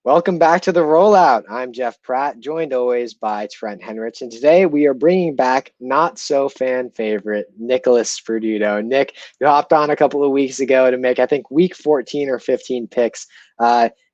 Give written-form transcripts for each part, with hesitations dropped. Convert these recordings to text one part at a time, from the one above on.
Welcome back to the Rollout. I'm Jeff Pratt, joined always by Trent Henrich, and today we are bringing back not-so-fan favorite Nicholas Perduto. Nick, you hopped on a couple of weeks ago to make, I think, week 14 or 15 picks.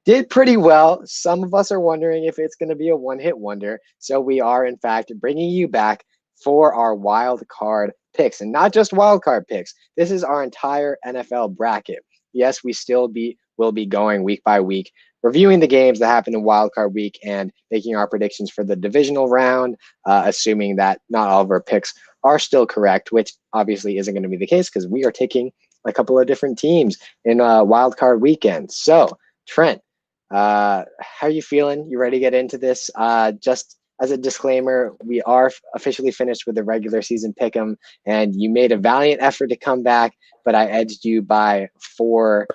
Did pretty well. Some of us are wondering if it's going to be a one-hit wonder, so we are, in fact, bringing you back for our wild card picks, and not just wild card picks. This is our entire NFL bracket. Yes, we still will be going week by week, reviewing the games that happened in wildcard week and making our predictions for the divisional round, assuming that not all of our picks are still correct, which obviously isn't going to be the case because we are taking a couple of different teams in wildcard weekend. So, Trent, how are you feeling? You ready to get into this? Just as a disclaimer, we are officially finished with the regular season pick'em, and you made a valiant effort to come back, but I edged you by 4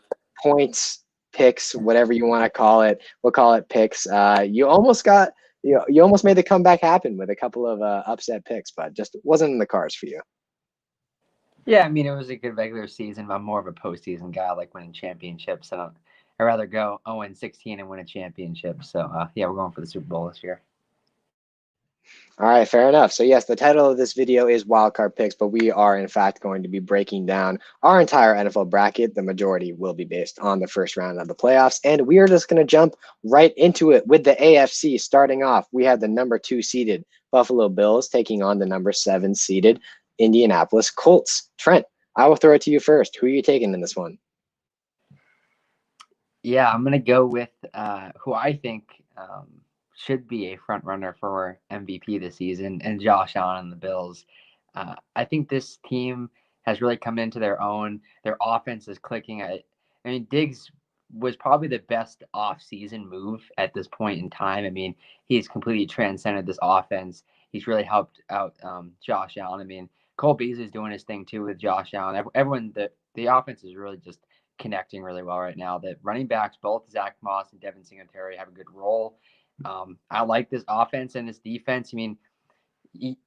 points. Picks, whatever you want to call it. We'll call it picks. You almost made the comeback happen with a couple of upset picks, but just wasn't in the cards for you. Yeah, I mean, it was a good regular season. I'm more of a postseason guy. I like winning championships. I'd rather go 0-16 and win a championship. So, yeah, we're going for the Super Bowl this year. All right, fair enough. So yes, the title of this video is Wildcard Picks, but we are in fact going to be breaking down our entire NFL bracket. The majority will be based on the first round of the playoffs, and we are just going to jump right into it with the AFC. Starting off, we have the number 2 seeded Buffalo Bills taking on the number 7 seeded Indianapolis Colts. Trent, I will throw it to you first. Who are you taking in this one? Yeah, I'm going to go with who I think should be a front runner for MVP this season, and Josh Allen and the Bills. I think this team has really come into their own. Their offense is clicking. I mean, Diggs was probably the best off-season move at this point in time. I mean, he's completely transcended this offense. He's really helped out Josh Allen. I mean, Cole Beasley is doing his thing too with Josh Allen. Everyone, the offense is really just connecting really well right now. The running backs, both Zach Moss and Devin Singletary, have a good role. I like this offense and this defense. I mean,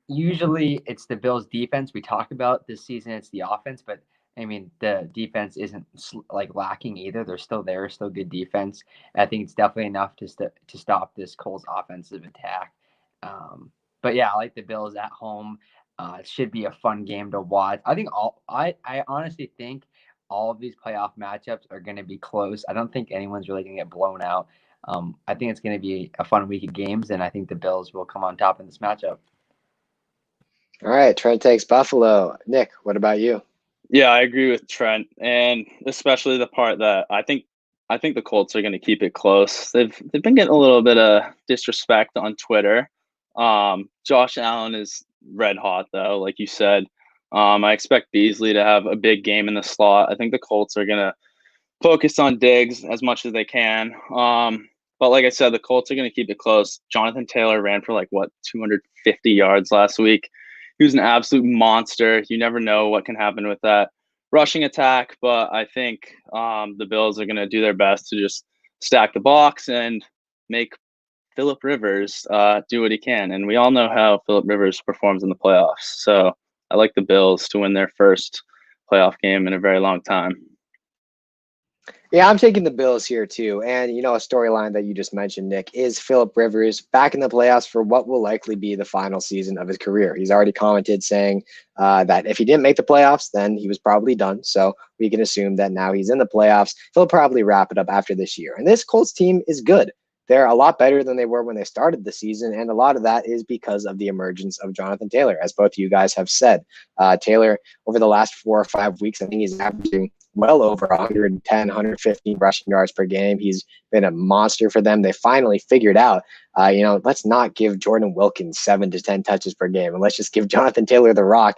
usually it's the Bills' defense we talk about this season. It's the offense, but I mean, the defense isn't like lacking either. They're still there, still good defense. I think it's definitely enough to stop this Colts offensive attack. But yeah, I like the Bills at home. It should be a fun game to watch. I honestly think all of these playoff matchups are going to be close. I don't think anyone's really going to get blown out. I think it's going to be a fun week of games, and I think the Bills will come on top in this matchup. All right, Trent takes Buffalo. Nick, what about you? Yeah, I agree with Trent, and especially the part that I think the Colts are going to keep it close. They've been getting a little bit of disrespect on Twitter. Josh Allen is red hot though, like you said. I expect Beasley to have a big game in the slot. I think the Colts are going to focus on Diggs as much as they can. But like I said, the Colts are going to keep it close. Jonathan Taylor ran for 250 yards last week. He was an absolute monster. You never know what can happen with that rushing attack, but I think the Bills are going to do their best to just stack the box and make Phillip Rivers do what he can. And we all know how Phillip Rivers performs in the playoffs. So I like the Bills to win their first playoff game in a very long time. Yeah, I'm taking the Bills here too. And, a storyline that you just mentioned, Nick, is Phillip Rivers back in the playoffs for what will likely be the final season of his career. He's already commented saying that if he didn't make the playoffs, then he was probably done. So we can assume that now he's in the playoffs. He'll probably wrap it up after this year. And this Colts team is good. They're a lot better than they were when they started the season, and a lot of that is because of the emergence of Jonathan Taylor, as both of you guys have said. Taylor, over the last 4 or 5 weeks, I think he's averaging well over 110, 115 rushing yards per game. He's been a monster for them. They finally figured out, let's not give Jordan Wilkins 7 to 10 touches per game, and let's just give Jonathan Taylor the rock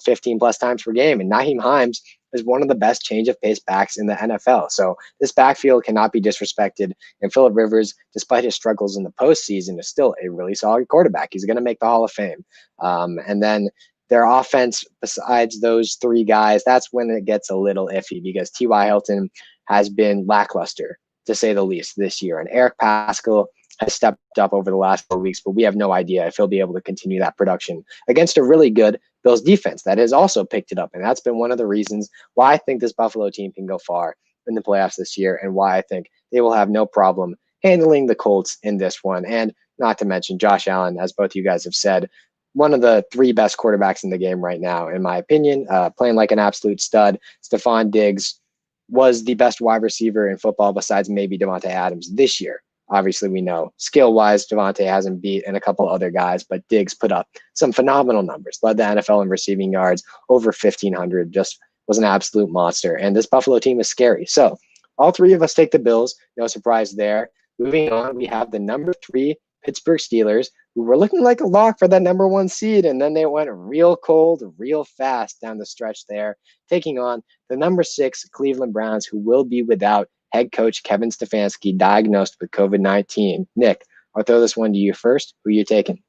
15 plus times per game. And Nyheim Hines is one of the best change of pace backs in the NFL. So this backfield cannot be disrespected. And Phillip Rivers, despite his struggles in the postseason, is still a really solid quarterback. He's going to make the Hall of Fame. And then their offense, besides those 3 guys, that's when it gets a little iffy because T.Y. Hilton has been lackluster, to say the least, this year. And Eric Paschal has stepped up over the last 4 weeks, but we have no idea if he'll be able to continue that production against a really good Bills defense that has also picked it up. And that's been one of the reasons why I think this Buffalo team can go far in the playoffs this year and why I think they will have no problem handling the Colts in this one. And not to mention Josh Allen, as both you guys have said, one of the 3 best quarterbacks in the game right now, in my opinion, playing like an absolute stud. Stephon Diggs was the best wide receiver in football besides maybe Devontae Adams this year. Obviously, we know skill-wise, Devontae hasn't beat and a couple other guys, but Diggs put up some phenomenal numbers, led the NFL in receiving yards, over 1,500, just was an absolute monster. And this Buffalo team is scary. So all 3 of us take the Bills. No surprise there. Moving on, we have the number 3 Pittsburgh Steelers, who were looking like a lock for that number 1 seed, and then they went real cold, real fast down the stretch there, taking on the number 6 Cleveland Browns, who will be without head coach Kevin Stefanski, diagnosed with COVID-19. Nick, I'll throw this one to you first. Who are you taking?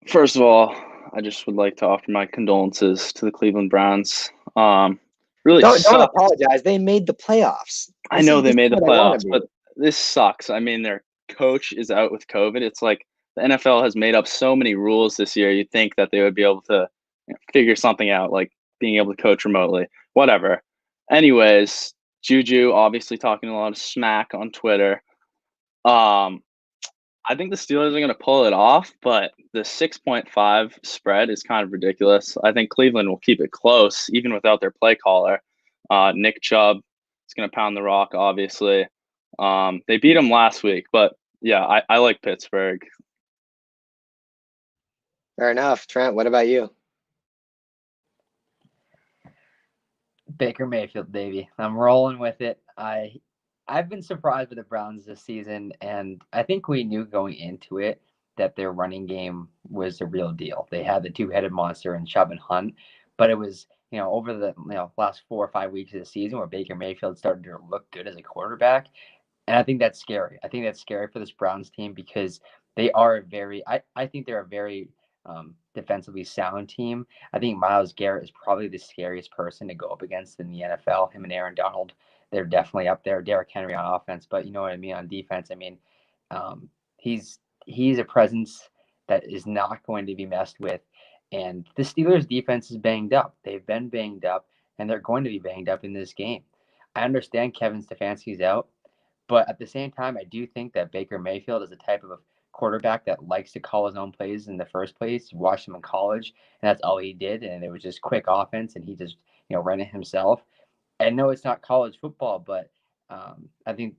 First of all, I just would like to offer my condolences to the Cleveland Browns. Really don't apologize. They made the playoffs. I know they made the playoffs, but this sucks. I mean, their coach is out with COVID. It's like the NFL has made up so many rules this year. You'd think that they would be able to figure something out, like being able to coach remotely, whatever. Anyways, Juju obviously talking a lot of smack on Twitter. I think the Steelers are going to pull it off, but the 6.5 spread is kind of ridiculous. I think Cleveland will keep it close, even without their play caller. Nick Chubb is going to pound the rock, obviously. They beat them last week, but yeah, I like Pittsburgh. Fair enough. Trent, what about you? Baker Mayfield, baby. I'm rolling with it. I've been surprised with the Browns this season, and I think we knew going into it that their running game was the real deal. They had the 2-headed monster in Chubb and Hunt, but it was, over the last 4 or 5 weeks of the season where Baker Mayfield started to look good as a quarterback. And I think that's scary. I think that's scary for this Browns team because they are I think they're a very defensively sound team. I think Myles Garrett is probably the scariest person to go up against in the NFL. Him and Aaron Donald, they're definitely up there. Derrick Henry on offense, but you know what I mean on defense. I mean, he's a presence that is not going to be messed with. And the Steelers' defense is banged up. They've been banged up, and they're going to be banged up in this game. I understand Kevin Stefanski's out, but at the same time, I do think that Baker Mayfield is a type of quarterback that likes to call his own plays in the first place. You watched him in college, and that's all he did, and it was just quick offense, and he just ran it himself. I know it's not college football, but I think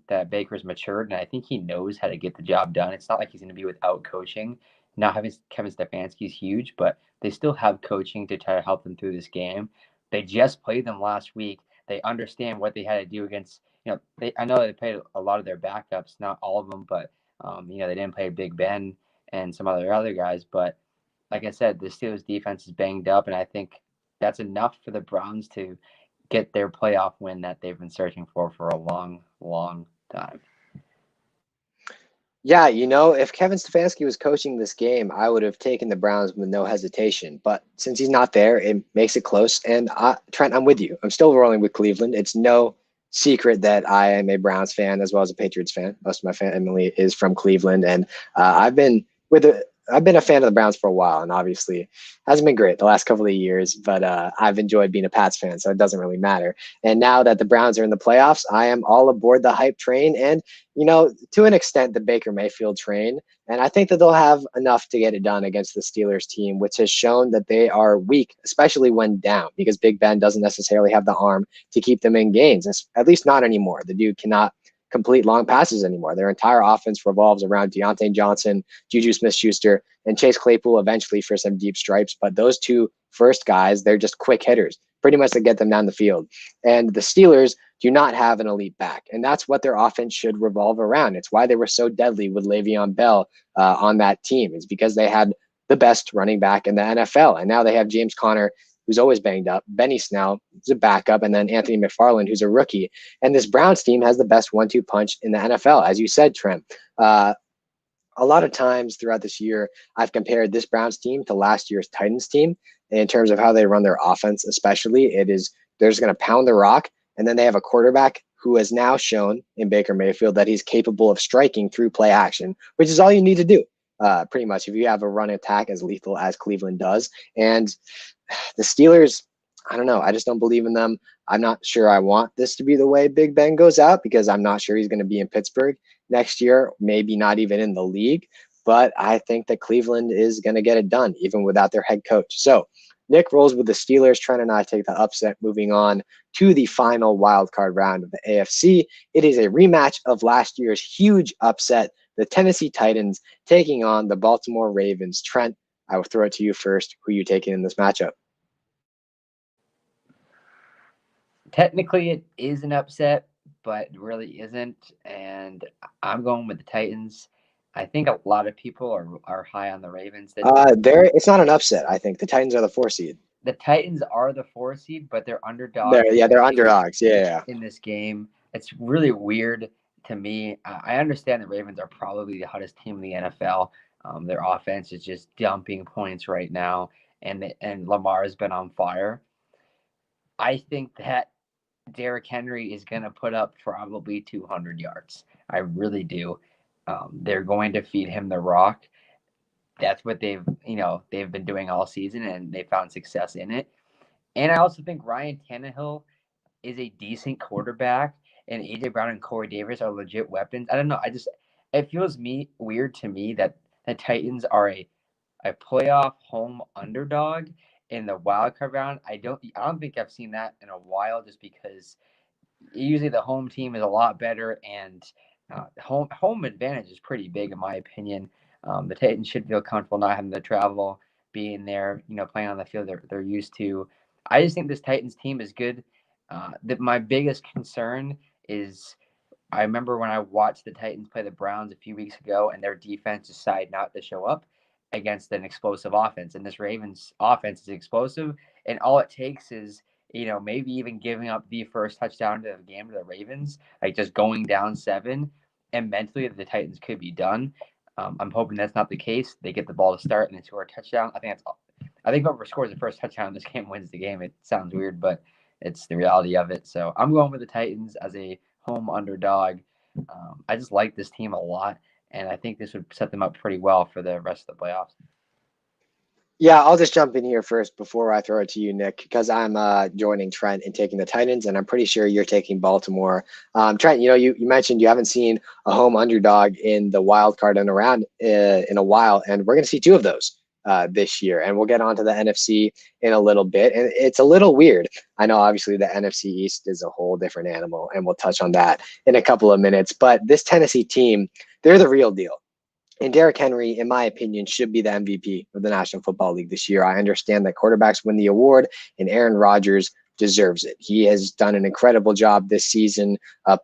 that Baker's matured, and I think he knows how to get the job done. It's not like he's going to be without coaching. Not having Kevin Stefanski is huge, but they still have coaching to try to help them through this game. They just played them last week. They understand what they had to do against. I know they played a lot of their backups, not all of them, but they didn't play Big Ben and some other guys. But like I said, the Steelers defense is banged up, and I think that's enough for the Browns to get their playoff win that they've been searching for a long, long time. Yeah, if Kevin Stefanski was coaching this game, I would have taken the Browns with no hesitation. But since he's not there, it makes it close. And Trent, I'm with you. I'm still rolling with Cleveland. It's no secret that I am a Browns fan as well as a Patriots fan. Most of my family is from Cleveland, and I've been a fan of the Browns for a while, and obviously hasn't been great the last couple of years, but I've enjoyed being a Pats fan, so it doesn't really matter. And now that the Browns are in the playoffs, I am all aboard the hype train and, to an extent, the Baker Mayfield train. And I think that they'll have enough to get it done against the Steelers team, which has shown that they are weak, especially when down, because Big Ben doesn't necessarily have the arm to keep them in games, at least not anymore. The dude cannot complete long passes anymore. Their entire offense revolves around Deontay Johnson, Juju Smith-Schuster, and Chase Claypool eventually for some deep stripes. But those two first guys, they're just quick hitters, pretty much to get them down the field. And the Steelers do not have an elite back, and that's what their offense should revolve around. It's why they were so deadly with Le'Veon Bell on that team. It's because they had the best running back in the NFL, and now they have James Conner, who's always banged up, Benny Snell, who's a backup, and then Anthony McFarland, who's a rookie. And this Browns team has the best 1-2 punch in the NFL, as you said, Trent. A lot of times throughout this year, I've compared this Browns team to last year's Titans team in terms of how they run their offense, especially. They're just going to pound the rock, and then they have a quarterback who has now shown in Baker Mayfield that he's capable of striking through play action, which is all you need to do. Pretty much, if you have a run attack as lethal as Cleveland does. And the Steelers, I don't know. I just don't believe in them. I'm not sure I want this to be the way Big Ben goes out because I'm not sure he's going to be in Pittsburgh next year, maybe not even in the league. But I think that Cleveland is going to get it done, even without their head coach. So Nick rolls with the Steelers. Trent and I take the upset, moving on to the final wild card round of the AFC. It is a rematch of last year's huge upset, the Tennessee Titans taking on the Baltimore Ravens. Trent, I will throw it to you first. Who are you taking in this matchup? Technically, it is an upset, but it really isn't. And I'm going with the Titans. I think a lot of people are high on the Ravens. It's not an upset. I think the Titans are the 4 seed. The Titans are the 4 seed, but they're underdogs. They're underdogs. Yeah. In this game, it's really weird to me. I understand the Ravens are probably the hottest team in the NFL. Their offense is just dumping points right now, and Lamar has been on fire. I think that Derrick Henry is going to put up probably 200 yards. I really do. They're going to feed him the rock. That's what they've been doing all season, and they found success in it. And I also think Ryan Tannehill is a decent quarterback, and AJ Brown and Corey Davis are legit weapons. I don't know. It feels weird to me that the Titans are a playoff home underdog in the wild card round. I don't think I've seen that in a while, just because usually the home team is a lot better, and home advantage is pretty big in my opinion. The Titans should feel comfortable not having to travel, being there, playing on the field they're used to. I just think this Titans team is good. That my biggest concern is I remember when I watched the Titans play the Browns a few weeks ago, and their defense decided not to show up against an explosive offense. And this Ravens offense is explosive, and all it takes is maybe even giving up the first touchdown to the game to the Ravens, like just going down 7, and mentally the Titans could be done. I'm hoping that's not the case. They get the ball to start and they score a touchdown. I think whoever scores the first touchdown in this game wins the game. It sounds weird, but it's the reality of it. So I'm going with the Titans as a home underdog. I just like this team a lot, and I think this would set them up pretty well for the rest of the playoffs. Yeah, I'll just jump in here first before I throw it to you, Nick, because I'm joining Trent and taking the Titans, and I'm pretty sure you're taking Baltimore. Trent, you mentioned you haven't seen a home underdog in the wild card and around in a while, and we're going to see 2 of those this year, and we'll get onto the NFC in a little bit. And it's a little weird. I know, obviously, the NFC East is a whole different animal, and we'll touch on that in a couple of minutes. But this Tennessee team, they're the real deal. And Derrick Henry, in my opinion, should be the MVP of the National Football League this year. I understand that quarterbacks win the award, and Aaron Rodgers deserves it. He has done an incredible job this season,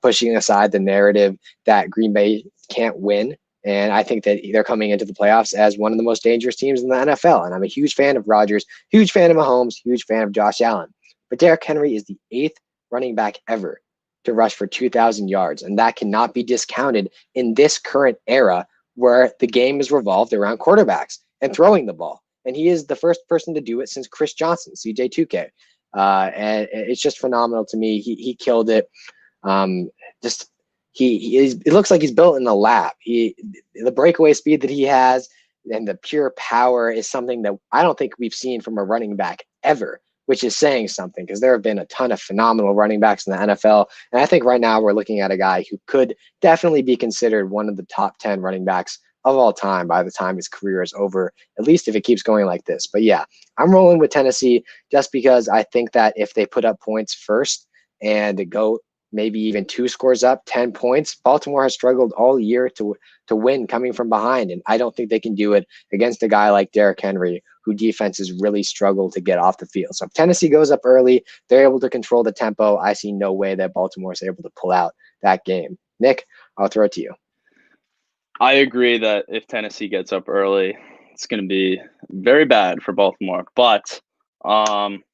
pushing aside the narrative that Green Bay can't win. And I think that they're coming into the playoffs as one of the most dangerous teams in the NFL. And I'm a huge fan of Rodgers, huge fan of Mahomes, huge fan of Josh Allen. But Derrick Henry is the 8th running back ever to rush for 2,000 yards. And that cannot be discounted in this current era where the game is revolved around quarterbacks and throwing the ball. And he is the first person to do it since Chris Johnson, CJ2K. And it's just phenomenal to me. He killed it. It looks like he's built in the lab. The breakaway speed that he has and the pure power is something that I don't think we've seen from a running back ever, which is saying something, because there have been a ton of phenomenal running backs in the NFL. And I think right now we're looking at a guy who could definitely be considered one of the top 10 running backs of all time by the time his career is over, at least if it keeps going like this. But yeah, I'm rolling with Tennessee just because I think that if they put up points first and go maybe even 2 scores up, 10 points, Baltimore has struggled all year to win coming from behind. And I don't think they can do it against a guy like Derrick Henry, who defenses really struggle to get off the field. So if Tennessee goes up early, they're able to control the tempo. I see no way that Baltimore is able to pull out that game. Nick, I'll throw it to you. I agree that if Tennessee gets up early, it's going to be very bad for Baltimore. But I'm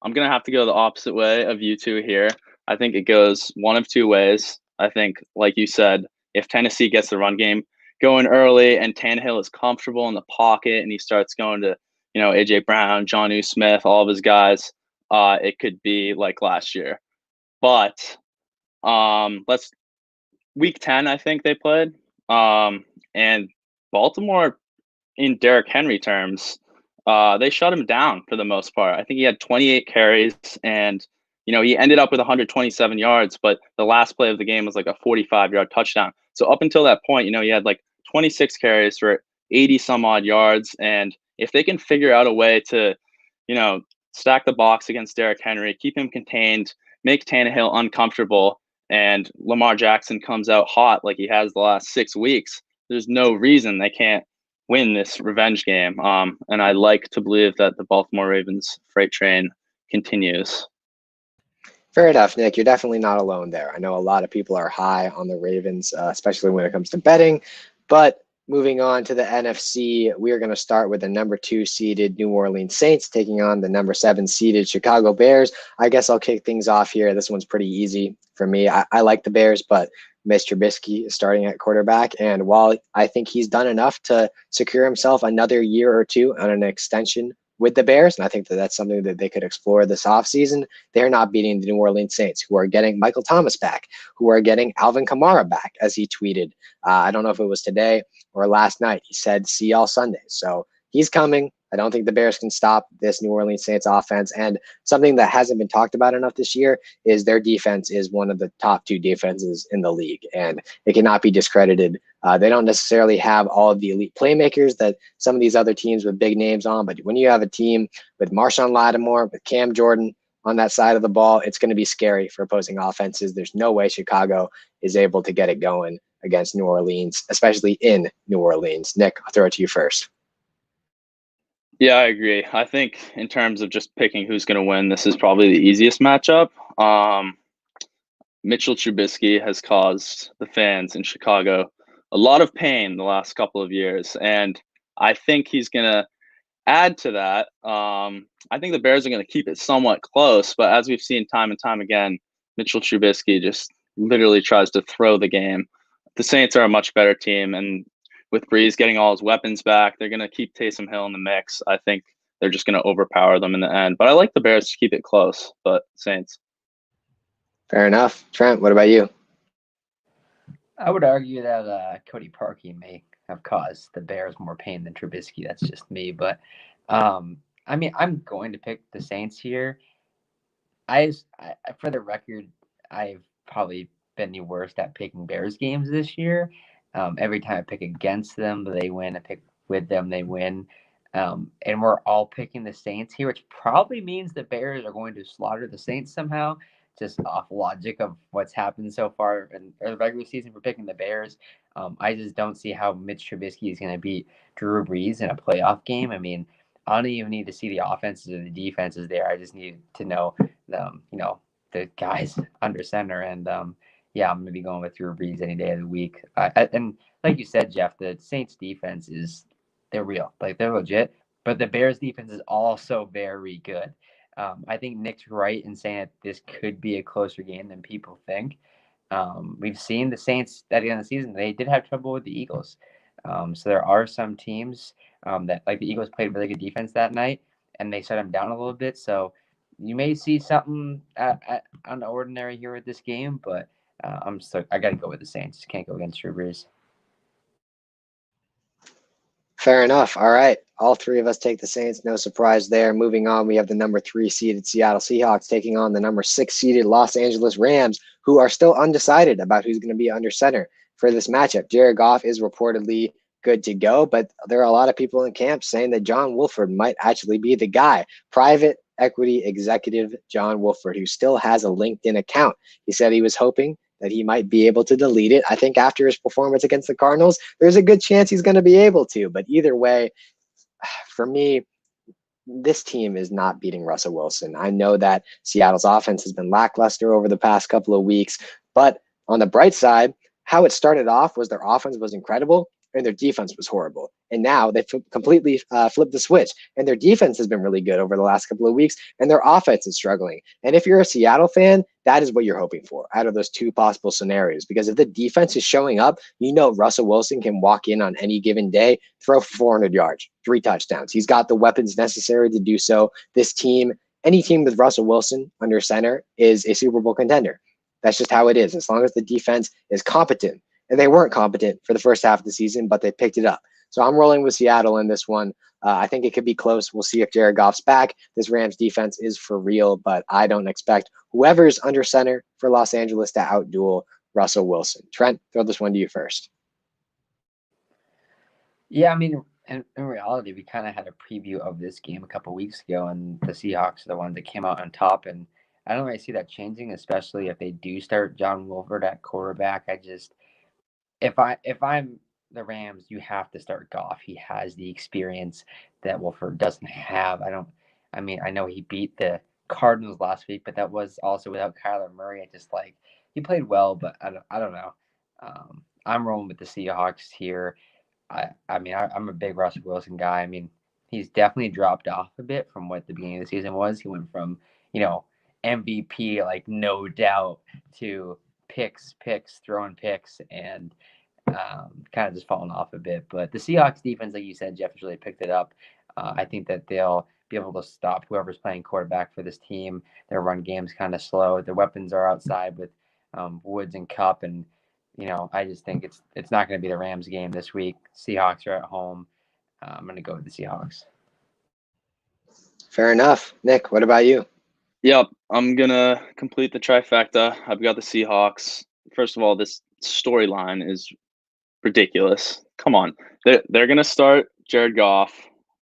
going to have to go the opposite way of you two here. I think it goes one of 2 ways. I think, like you said, if Tennessee gets the run game going early and Tannehill is comfortable in the pocket and he starts going to, AJ Brown, Jonnu Smith, all of his guys, it could be like last year. But week 10, I think they played. And Baltimore, in Derrick Henry terms, they shut him down for the most part. I think he had 28 carries and, he ended up with 127 yards, but the last play of the game was like a 45-yard touchdown. So up until that point, he had like 26 carries for 80 some odd yards. And if they can figure out a way to, stack the box against Derrick Henry, keep him contained, make Tannehill uncomfortable, and Lamar Jackson comes out hot like he has the last 6 weeks, there's no reason they can't win this revenge game. And I like to believe that the Baltimore Ravens freight train continues. Fair enough, Nick. You're definitely not alone there. I know a lot of people are high on the Ravens, especially when it comes to betting. But moving on to the NFC, we are going to start with the number 2 seeded New Orleans Saints taking on the number 7 seeded Chicago Bears. I guess I'll kick things off here. This one's pretty easy for me. I like the Bears, but Mitch Trubisky is starting at quarterback. And while I think he's done enough to secure himself another year or two on an extension with the Bears, and I think that that's something that they could explore this offseason, they're not beating the New Orleans Saints, who are getting Michael Thomas back, who are getting Alvin Kamara back, as he tweeted. I don't know if it was today or last night. He said, see y'all Sunday. So he's coming. I don't think the Bears can stop this New Orleans Saints offense. And something that hasn't been talked about enough this year is their defense is one of the top 2 defenses in the league, and it cannot be discredited. They don't necessarily have all of the elite playmakers that some of these other teams with big names on, but when you have a team with Marshawn Lattimore, with Cam Jordan on that side of the ball, it's going to be scary for opposing offenses. There's no way Chicago is able to get it going against New Orleans, especially in New Orleans. Nick, I'll throw it to you first. Yeah, I agree. I think in terms of just picking who's going to win, this is probably the easiest matchup. Mitchell Trubisky has caused the fans in Chicago a lot of pain the last couple of years, and I think he's going to add to that. I think the Bears are going to keep it somewhat close, but as we've seen time and time again, Mitchell Trubisky just literally tries to throw the game. The Saints are a much better team, and with Breeze getting all his weapons back, they're going to keep Taysom Hill in the mix. I think they're just going to overpower them in the end. But I like the Bears to keep it close, but Saints. Fair enough. Trent, what about you? I would argue that Cody Parkey may have caused the Bears more pain than Trubisky. That's just me. But, I'm going to pick the Saints here. For the record, I've probably been the worst at picking Bears games this year. Every time I pick against them, they win. I pick with them, they win. And we're all picking the Saints here, which probably means the Bears are going to slaughter the Saints somehow, just off logic of what's happened so far in the regular season for picking the Bears. I just don't see how Mitch Trubisky is going to beat Drew Brees in a playoff game. I mean, I don't even need to see the offenses or the defenses there. I just need to know the guys under center. And yeah, I'm going to be going with Drew Brees any day of the week. And like you said, Jeff, the Saints defense they're real. Like, they're legit. But the Bears defense is also very good. I think Nick's right in saying that this could be a closer game than people think. We've seen the Saints at the end of the season. They did have trouble with the Eagles. So there are some teams that, like the Eagles, played really good defense that night, and they shut them down a little bit. So you may see something on the ordinary here with this game, but I got to go with the Saints. Can't go against Drew Brees. Fair enough. All right. All 3 of us take the Saints. No surprise there. Moving on, we have the number 3 seeded Seattle Seahawks taking on the number 6 seeded Los Angeles Rams, who are still undecided about who's going to be under center for this matchup. Jared Goff is reportedly good to go, but there are a lot of people in camp saying that John Wolford might actually be the guy. Private equity executive John Wolford, who still has a LinkedIn account. He said he was hoping that he might be able to delete it. I think after his performance against the Cardinals, there's a good chance he's going to be able to. But either way, for me, this team is not beating Russell Wilson. I know that Seattle's offense has been lackluster over the past couple of weeks, but on the bright side, how it started off was their offense was incredible and their defense was horrible. And now they've completely flipped the switch, and their defense has been really good over the last couple of weeks, and their offense is struggling. And if you're a Seattle fan, that is what you're hoping for out of those 2 possible scenarios, because if the defense is showing up, Russell Wilson can walk in on any given day, throw for 400 yards, 3 touchdowns. He's got the weapons necessary to do so. This team, any team with Russell Wilson under center, is a Super Bowl contender. That's just how it is, as long as the defense is competent. And they weren't competent for the first half of the season, but they picked it up. So I'm rolling with Seattle in this one. I think it could be close. We'll see if Jared Goff's back. This Rams defense is for real, but I don't expect whoever's under center for Los Angeles to outduel Russell Wilson. Trent, throw this one to you first. Yeah, I mean, in reality, we kind of had a preview of this game a couple weeks ago, and the Seahawks are the ones that came out on top. And I don't really see that changing, especially if they do start John Wolford at quarterback. If I'm the Rams, you have to start Goff. He has the experience that Wolford doesn't have. I know he beat the Cardinals last week, but that was also without Kyler Murray. He played well, but I don't know. I'm rolling with the Seahawks here. I'm a big Russell Wilson guy. I mean, he's definitely dropped off a bit from what the beginning of the season was. He went from, MVP, like no doubt, to picks, throwing picks, and kind of just falling off a bit. But the Seahawks defense, like you said, Jeff, has really picked it up. I think that they'll be able to stop whoever's playing quarterback for this team. Their run game's kind of slow. Their weapons are outside with Woods and Cup, and I just think it's not going to be the Rams game this week. Seahawks are at home. I'm going to go with the Seahawks. Fair enough. Nick, what about you? Yep, I'm going to complete the trifecta. I've got the Seahawks. First of all, this storyline is ridiculous. Come on. They're going to start Jared Goff,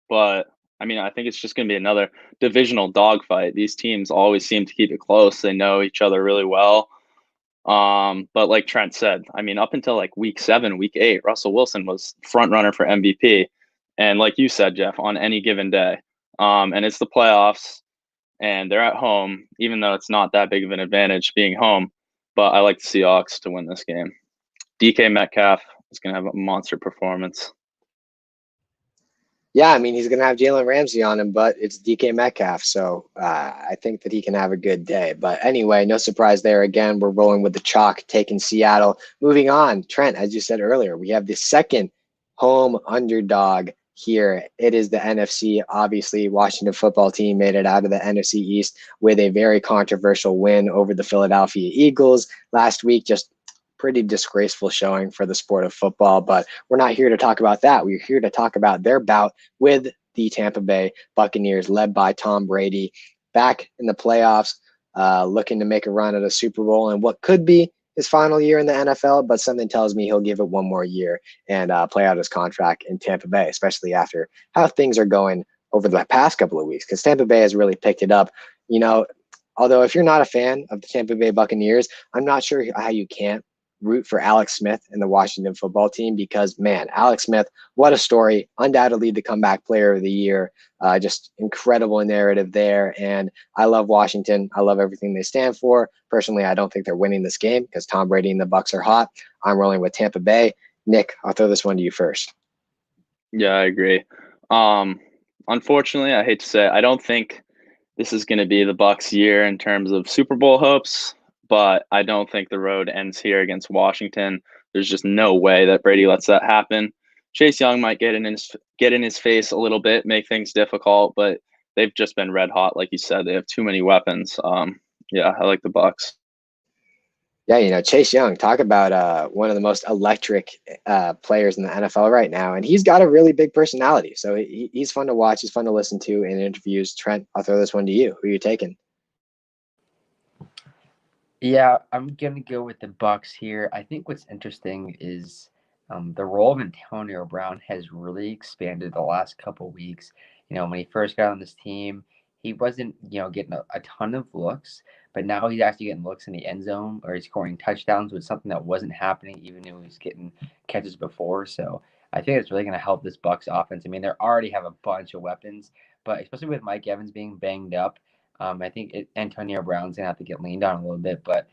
but I think it's just going to be another divisional dogfight. These teams always seem to keep it close. They know each other really well. But like Trent said, up until like week 7, week 8, Russell Wilson was front runner for MVP. And like you said, Jeff, on any given day. And it's the playoffs and they're at home, even though it's not that big of an advantage being home. But I like the Seahawks to win this game. DK Metcalf is going to have a monster performance. Yeah, he's going to have Jalen Ramsey on him, but it's DK Metcalf. So I think that he can have a good day. But anyway, no surprise there. Again, we're rolling with the chalk, taking Seattle. Moving on, Trent, as you said earlier, we have the second home underdog here. It is the NFC. Obviously, Washington football team made it out of the NFC East with a very controversial win over the Philadelphia Eagles last week. Just pretty disgraceful showing for the sport of football, but we're not here to talk about that. We're here to talk about their bout with the Tampa Bay Buccaneers, led by Tom Brady, back in the playoffs, looking to make a run at a Super Bowl and what could be his final year in the NFL, but something tells me he'll give it one more year and play out his contract in Tampa Bay, especially after how things are going over the past couple of weeks, because Tampa Bay has really picked it up. Although if you're not a fan of the Tampa Bay Buccaneers, I'm not sure how you can't root for Alex Smith and the Washington football team, because man, Alex Smith, what a story. Undoubtedly the comeback player of the year. Just incredible narrative there. And I love Washington. I love everything they stand for. Personally, I don't think they're winning this game because Tom Brady and the Bucs are hot. I'm rolling with Tampa Bay. Nick, I'll throw this one to you first. Yeah, I agree. Unfortunately, I hate to say it, I don't think this is going to be the Bucs' year in terms of Super Bowl hopes, but I don't think the road ends here against Washington. There's just no way that Brady lets that happen. Chase Young might get in his face a little bit, make things difficult, but they've just been red hot, like you said. They have too many weapons. Yeah, I like the Bucs. Yeah, Chase Young, talk about one of the most electric players in the NFL right now, and he's got a really big personality. So he's fun to watch. He's fun to listen to in interviews. Trent, I'll throw this one to you. Who are you taking? Yeah, I'm going to go with the Bucs here. I think what's interesting is the role of Antonio Brown has really expanded the last couple of weeks. When he first got on this team, he wasn't, getting a ton of looks, but now he's actually getting looks in the end zone or he's scoring touchdowns, with something that wasn't happening even though he's getting catches before. So I think it's really going to help this Bucs offense. They already have a bunch of weapons, but especially with Mike Evans being banged up, I think Antonio Brown's going to have to get leaned on a little bit, but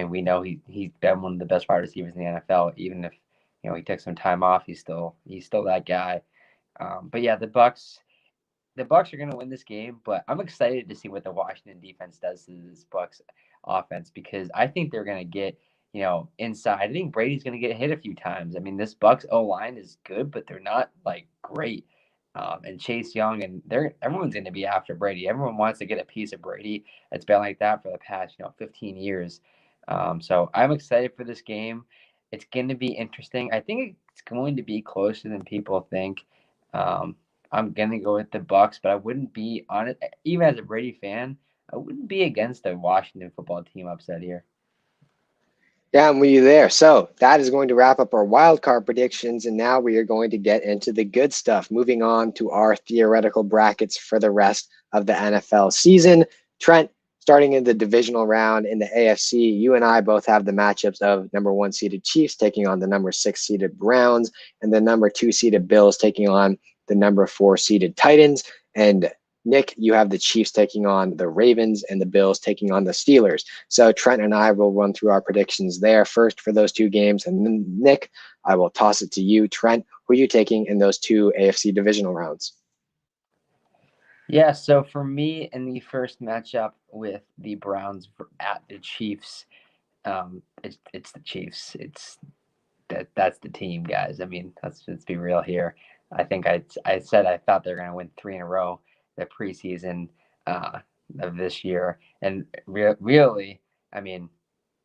we know he's been one of the best wide receivers in the NFL. Even if he took some time off, he's still that guy. But yeah, the Bucs are going to win this game. But I'm excited to see what the Washington defense does to this Bucs offense, because I think they're going to get inside. I think Brady's going to get hit a few times. This Bucs O line is good, but they're not like great. And Chase Young, and everyone's going to be after Brady. Everyone wants to get a piece of Brady. It's been like that for the past 15 years. So I'm excited for this game. It's going to be interesting. I think it's going to be closer than people think. I'm going to go with the Bucks, but I wouldn't be on it. Even as a Brady fan, I wouldn't be against the Washington football team upset here. Yeah, I'm with you there. So that is going to wrap up our wild card predictions, and now we are going to get into the good stuff. Moving on to our theoretical brackets for the rest of the NFL season. Trent, starting in the divisional round in the AFC, you and I both have the matchups of number 1 seeded Chiefs taking on the number 6 seeded Browns, and the number 2 seeded Bills taking on the number 4 seeded Titans. And Nick, you have the Chiefs taking on the Ravens and the Bills taking on the Steelers. So Trent and I will run through our predictions there first for those two games. And then Nick, I will toss it to you. Trent, who are you taking in those two AFC divisional rounds? Yeah, so for me in the first matchup with the Browns at the Chiefs, it's the Chiefs. That's the team, guys. I mean, let's be real here. I think I said I thought they're going to win 3 in a row the preseason of this year, and really, I mean,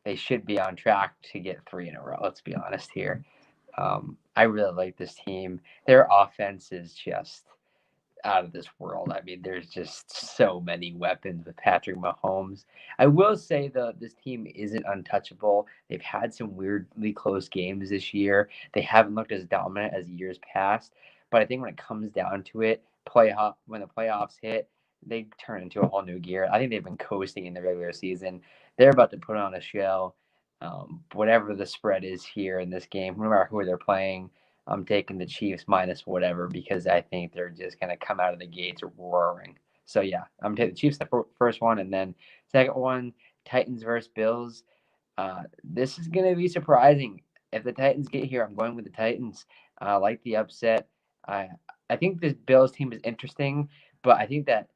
they should be on track to get 3 in a row. Let's be honest here. I really like this team. Their offense is just out of this world. I mean, there's just so many weapons with Patrick Mahomes. I will say though, this team isn't untouchable. They've had some weirdly close games this year. They haven't looked as dominant as years past. But I think when it comes down to it, when the playoffs hit, they turn into a whole new gear. I think they've been coasting in the regular season. They're about to put on a show. Whatever the spread is here in this game, no matter who they're playing, I'm taking the Chiefs minus whatever because I think they're just going to come out of the gates roaring. So, yeah, I'm taking the Chiefs the first one. And then second one, Titans versus Bills. This is going to be surprising. If the Titans get here, I'm going with the Titans. I like the upset. I think this Bills team is interesting, but I think that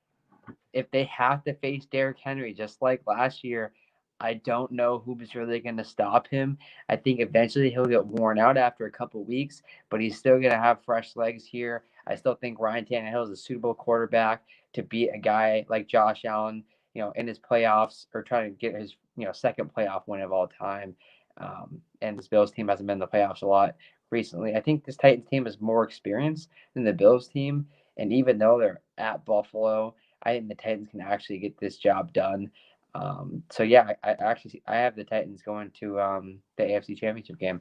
if they have to face Derrick Henry just like last year, I don't know who's really going to stop him. I think eventually he'll get worn out after a couple weeks, but he's still going to have fresh legs here. I still think Ryan Tannehill is a suitable quarterback to beat a guy like Josh Allen, in his playoffs or trying to get his, second playoff win of all time. And this Bills team hasn't been in the playoffs a lot recently. I think this Titans team has more experience than the Bills team. And even though they're at Buffalo, I think the Titans can actually get this job done. So yeah, I have the Titans going to the AFC Championship game.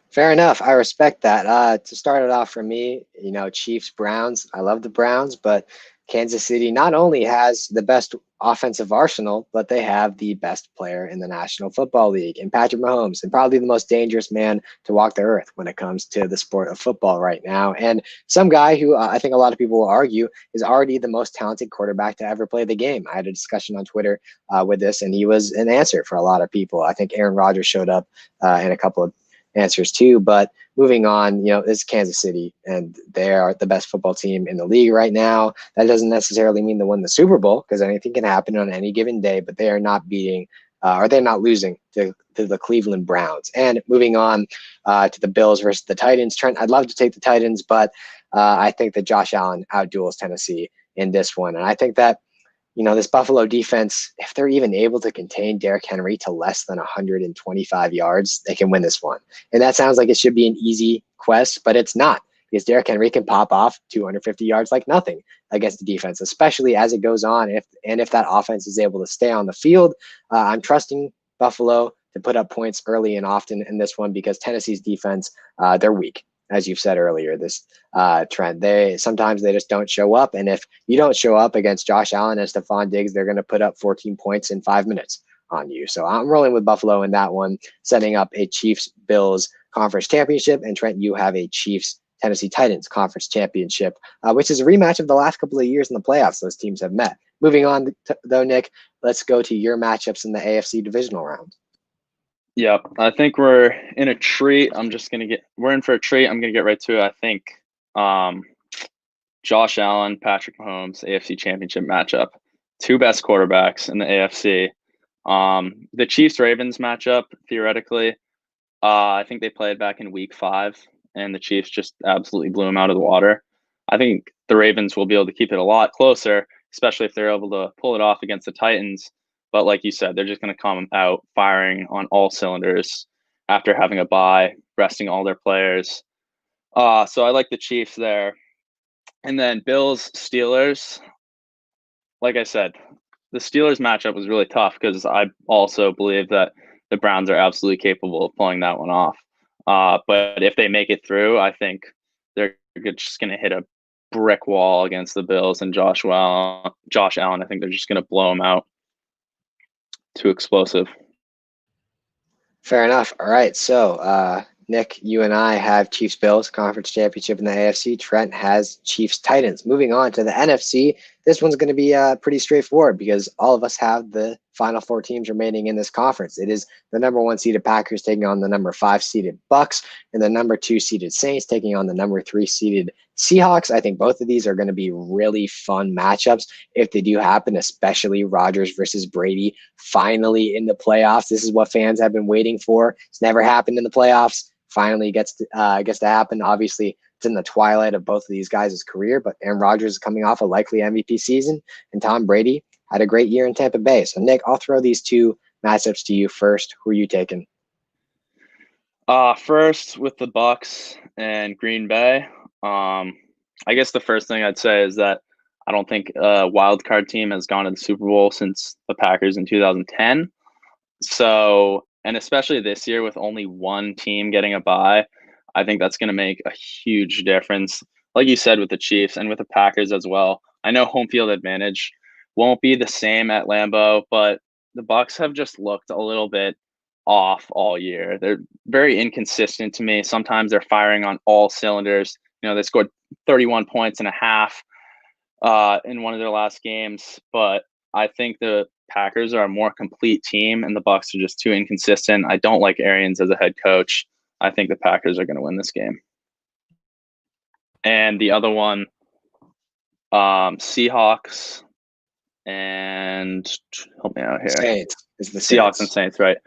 Fair enough. I respect that. To start it off for me, Chiefs, Browns. I love the Browns, but Kansas City not only has the best offensive arsenal, but they have the best player in the National Football League in Patrick Mahomes, and probably the most dangerous man to walk the earth when it comes to the sport of football right now. And some guy who I think a lot of people will argue is already the most talented quarterback to ever play the game. I had a discussion on Twitter with this, and he was an answer for a lot of people. I think Aaron Rodgers showed up in a couple of answers too. But moving on, this is Kansas City, and they are the best football team in the league right now. That doesn't necessarily mean they win the Super Bowl because anything can happen on any given day, but they are not beating or they're not losing to the Cleveland Browns. And moving on to the Bills versus the Titans. Trent, I'd love to take the Titans, but I think that Josh Allen outduels Tennessee in this one. And I think that this Buffalo defense, if they're even able to contain Derrick Henry to less than 125 yards, they can win this one. And that sounds like it should be an easy quest, but it's not, because Derrick Henry can pop off 250 yards like nothing against the defense, especially as it goes on. If that offense is able to stay on the field, I'm trusting Buffalo to put up points early and often in this one because Tennessee's defense, they're weak. As you've said earlier, this Trent, sometimes they just don't show up. And if you don't show up against Josh Allen and Stephon Diggs, they're going to put up 14 points in 5 minutes on you. So I'm rolling with Buffalo in that one, setting up a Chiefs-Bills conference championship. And Trent, you have a Chiefs-Tennessee Titans conference championship, which is a rematch of the last couple of years in the playoffs those teams have met. Moving on, though, Nick, let's go to your matchups in the AFC Divisional Round. Yep, I think we're in a treat. We're in for a treat. I'm gonna get right to it. I think Josh Allen, Patrick Mahomes, AFC Championship matchup. Two best quarterbacks in the AFC. The Chiefs-Ravens matchup, theoretically, I think they played back in week 5, and the Chiefs just absolutely blew them out of the water. I think the Ravens will be able to keep it a lot closer, especially if they're able to pull it off against the Titans. But like you said, they're just going to come out firing on all cylinders after having a bye, resting all their players. So I like the Chiefs there. And then Bills, Steelers. Like I said, the Steelers matchup was really tough because I also believe that the Browns are absolutely capable of pulling that one off. But if they make it through, I think they're just going to hit a brick wall against the Bills and Josh Allen. I think they're just going to blow them out. Too explosive. Fair enough. All right. So, Nick, you and I have Chiefs Bills conference championship in the AFC. Trent has Chiefs Titans. Moving on to the NFC, this one's going to be pretty straightforward because all of us have the final four teams remaining in this conference. It is the number 1 seeded Packers taking on the number 5 seeded Bucks, and the number 2 seeded Saints taking on the number 3 seeded Seahawks. I think both of these are going to be really fun matchups if they do happen, especially Rodgers versus Brady finally in the playoffs. This is what fans have been waiting for. It's never happened in the playoffs. Finally gets to happen. Obviously, it's in the twilight of both of these guys' career, but Aaron Rodgers is coming off a likely MVP season, and Tom Brady had a great year in Tampa Bay. So, Nick, I'll throw these two matchups to you first. Who are you taking? First with the Bucks and Green Bay. I guess the first thing I'd say is that I don't think a wild card team has gone to the Super Bowl since the Packers in 2010. So, and especially this year with only one team getting a bye, I think that's going to make a huge difference. Like you said, with the Chiefs and with the Packers as well. I know home field advantage won't be the same at Lambeau, but the Bucks have just looked a little bit off all year. They're very inconsistent to me. Sometimes they're firing on all cylinders. You know, they scored 31 points and a half in one of their last games, but I think the Packers are a more complete team and the Bucks are just too inconsistent. I don't like Arians as a head coach. I think the Packers are going to win this game. And the other one, Seahawks and help me out here. Saints is the Seahawks Saints. and Saints, right?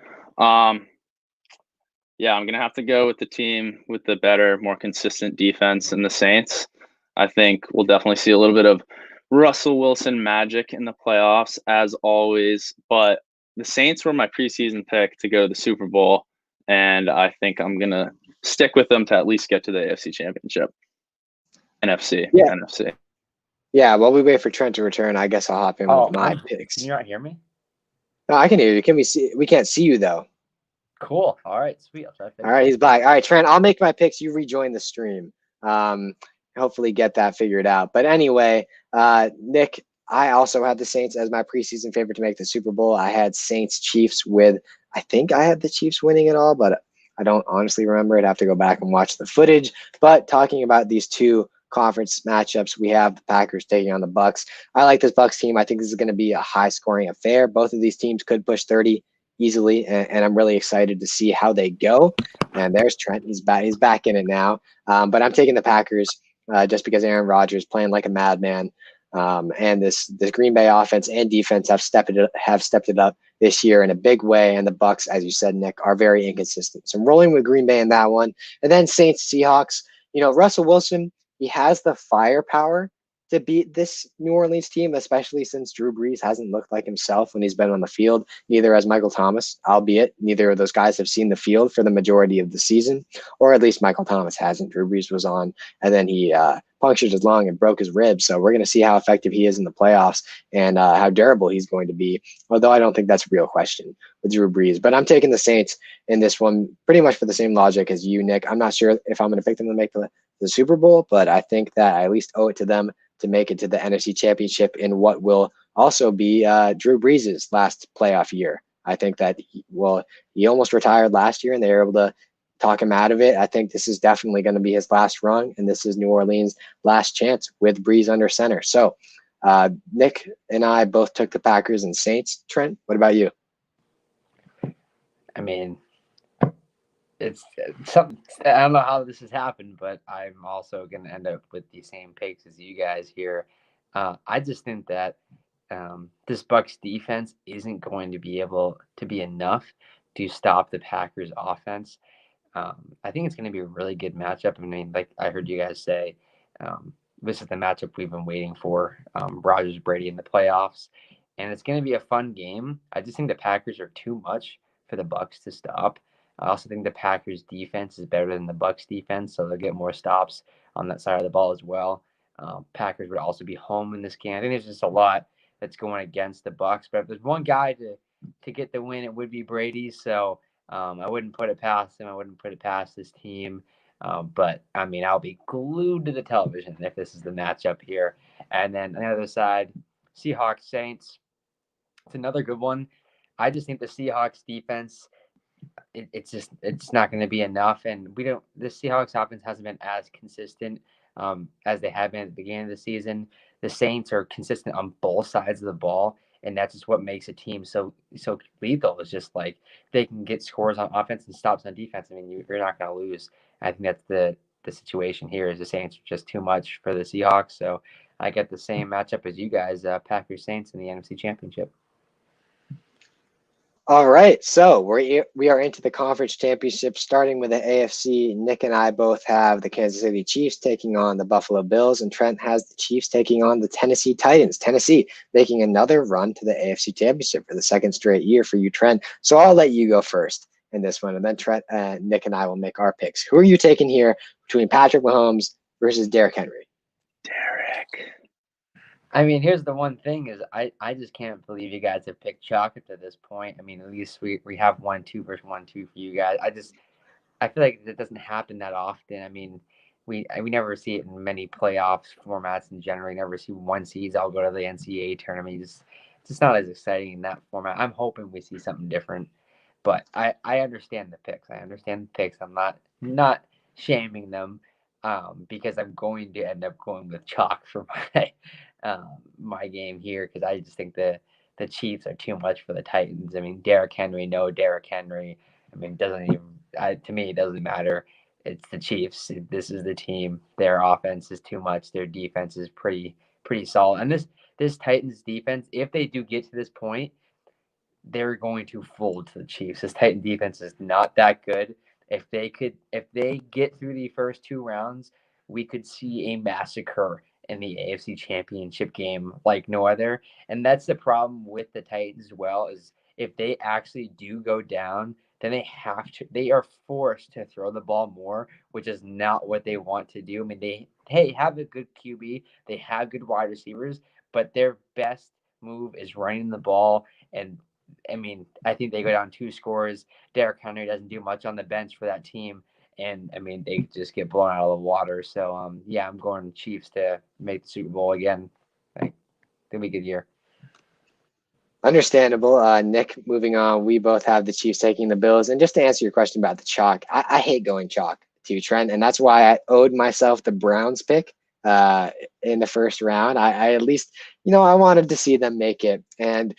Yeah, I'm going to have to go with the team with the better, more consistent defense in the Saints. I think we'll definitely see a little bit of Russell Wilson magic in the playoffs, as always. But the Saints were my preseason pick to go to the Super Bowl, and I think I'm going to stick with them to at least get to the AFC Championship. NFC. Yeah, while we wait for Trent to return, I guess I'll hop in with my picks. Can you not hear me? No, I can hear you. Can we see? We can't see you, though. Cool. All right, sweet. I'll try to All right, he's back. All right, Trent, I'll make my picks. You rejoin the stream. Hopefully get that figured out. But anyway, Nick, I also had the Saints as my preseason favorite to make the Super Bowl. I had Saints Chiefs I think I had the Chiefs winning it all, but I don't honestly remember. I'd have to go back and watch the footage. But talking about these two conference matchups, we have the Packers taking on the Bucks. I like this Bucks team. I think this is going to be a high-scoring affair. Both of these teams could push 30 easily, and I'm really excited to see how they go. And there's Trent. He's back in it now. But I'm taking the Packers just because Aaron Rodgers playing like a madman. And this Green Bay offense and defense have stepped it up this year in a big way. And the Bucks, as you said, Nick, are very inconsistent. So I'm rolling with Green Bay in that one. And then Saints, Seahawks. You know, Russell Wilson, he has the firepower to beat this New Orleans team, especially since Drew Brees hasn't looked like himself when he's been on the field. Neither has Michael Thomas, albeit neither of those guys have seen the field for the majority of the season, or at least Michael Thomas hasn't. Drew Brees was on, and then he punctured his lung and broke his ribs. So we're going to see how effective he is in the playoffs and how durable he's going to be, although I don't think that's a real question with Drew Brees. But I'm taking the Saints in this one pretty much for the same logic as you, Nick. I'm not sure if I'm going to pick them to make the Super Bowl, but I think that I at least owe it to them to make it to the NFC Championship in what will also be Drew Brees' last playoff year. I think that he almost retired last year, and they were able to talk him out of it. I think this is definitely going to be his last run, and this is New Orleans' last chance with Brees under center. So Nick and I both took the Packers and Saints. Trent, what about you? I mean, it's something. I don't know how this has happened, but I'm also going to end up with the same picks as you guys here. I just think that this Bucs defense isn't going to be able to be enough to stop the Packers offense. I think it's going to be a really good matchup. I mean, like I heard you guys say, this is the matchup we've been waiting for, Rodgers Brady in the playoffs. and it's going to be a fun game. I just think the Packers are too much for the Bucs to stop. I also think the Packers defense is better than the Bucs defense, so they'll get more stops on that side of the ball as well. Packers would also be home in this game. I think there's just a lot that's going against the Bucs, but if there's one guy to get the win, it would be Brady. So I wouldn't put it past him. I wouldn't put it past this team. But I mean, I'll be glued to the television if this is the matchup here. And then on the other side, Seahawks Saints. It's another good one. I just think the Seahawks defense, it's not going to be enough, and the Seahawks offense hasn't been as consistent as they have been at the beginning of the season. The Saints are consistent on both sides of the ball, and that's just what makes a team so lethal. It's just like they can get scores on offense and stops on defense. I mean, you're not going to lose. I think that's the situation here. Is the Saints are just too much for the Seahawks. So I get the same matchup as you guys, Packers Saints in the NFC Championship. All right, so we are into the conference championship, starting with the AFC. Nick and I both have the Kansas City Chiefs taking on the Buffalo Bills, and Trent has the Chiefs taking on the Tennessee Titans. Tennessee making another run to the AFC Championship for the second straight year for you, Trent. So I'll let you go first in this one, and then Trent, Nick and I will make our picks. Who are you taking here between Patrick Mahomes versus Derrick Henry? Derrick. I mean, here's the one thing is I just can't believe you guys have picked chalk up to this point. I mean, at least we have 1-2 versus 1-2 for you guys. I feel like it doesn't happen that often. I mean, we never see it in many playoffs formats in general. You never see one seeds all go to the NCAA tournament. It's just not as exciting in that format. I'm hoping we see something different, but I understand the picks. I'm not shaming them. Because I'm going to end up going with chalk for my game here because I just think the Chiefs are too much for the Titans. I mean, Derrick Henry. I mean, to me, it doesn't matter. It's the Chiefs. This is the team. Their offense is too much. Their defense is pretty solid. And this Titans defense, if they do get to this point, they're going to fold to the Chiefs. This Titan defense is not that good. If they get through the first two rounds, we could see a massacre in the AFC Championship game like no other. And that's the problem with the Titans as well, is if they actually do go down, then they are forced to throw the ball more, which is not what they want to do. I mean, they have a good QB, they have good wide receivers, but their best move is running the ball. And I mean, I think they go down 2 scores. Derrick Henry doesn't do much on the bench for that team. And, I mean, they just get blown out of the water. So, yeah, I'm going Chiefs to make the Super Bowl again. I think it'll be a good year. Understandable. Nick, moving on, we both have the Chiefs taking the Bills. And just to answer your question about the chalk, I hate going chalk to Trent, and that's why I owed myself the Browns pick in the first round. I at least, I wanted to see them make it. And